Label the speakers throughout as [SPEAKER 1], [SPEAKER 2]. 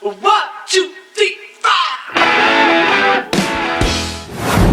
[SPEAKER 1] 1, 2, 3, 4.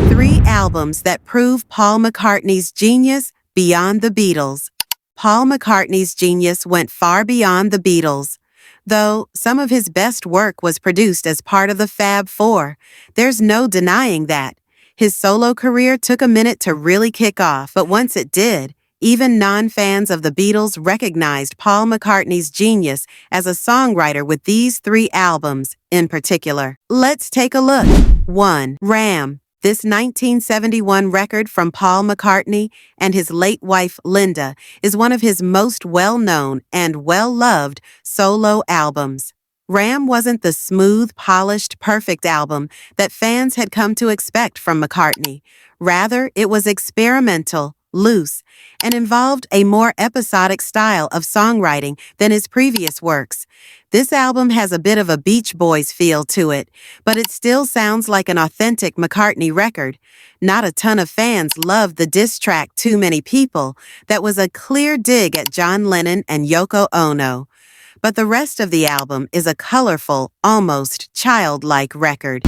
[SPEAKER 2] 3 albums that prove Paul McCartney's genius beyond the Beatles. Paul McCartney's genius went far beyond the Beatles. Though some of his best work was produced as part of the Fab Four, there's no denying that. His solo career took a minute to really kick off, but once it did, even non-fans of the Beatles recognized Paul McCartney's genius as a songwriter with these 3 albums in particular. Let's take a look. 1. Ram. This 1971 record from Paul McCartney and his late wife Linda is one of his most well-known and well-loved solo albums. Ram wasn't the smooth, polished, perfect album that fans had come to expect from McCartney. Rather, it was experimental, loose, and involved a more episodic style of songwriting than his previous works. This album has a bit of a Beach Boys feel to it, but it still sounds like an authentic McCartney record. Not a ton of fans loved the diss track Too Many People that was a clear dig at John Lennon and Yoko Ono. But the rest of the album is a colorful, almost childlike record.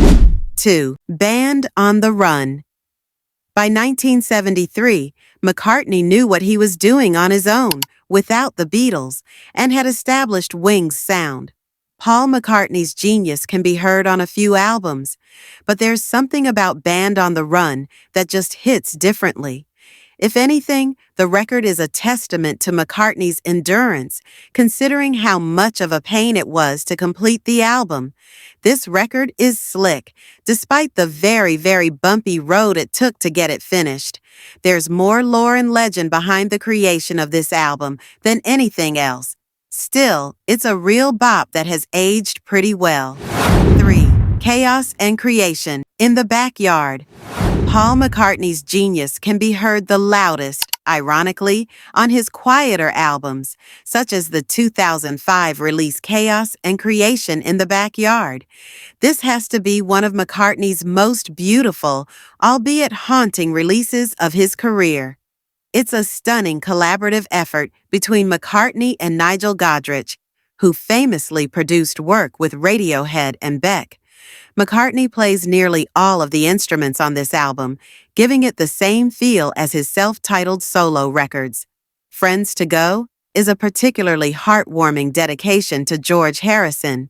[SPEAKER 2] 2. Band on the Run. By 1973, McCartney knew what he was doing on his own, without the Beatles, and had established Wings' sound. Paul McCartney's genius can be heard on a few albums, but there's something about Band on the Run that just hits differently. If anything, the record is a testament to McCartney's endurance, considering how much of a pain it was to complete the album. This record is slick, despite the very, very bumpy road it took to get it finished. There's more lore and legend behind the creation of this album than anything else. Still, it's a real bop that has aged pretty well. 3. Chaos and Creation. In the Backyard. Paul McCartney's genius can be heard the loudest, ironically, on his quieter albums, such as the 2005 release Chaos and Creation in the Backyard. This has to be one of McCartney's most beautiful, albeit haunting releases of his career. It's a stunning collaborative effort between McCartney and Nigel Godrich, who famously produced work with Radiohead and Beck. McCartney plays nearly all of the instruments on this album, giving it the same feel as his self-titled solo records. Friends to Go is a particularly heartwarming dedication to George Harrison,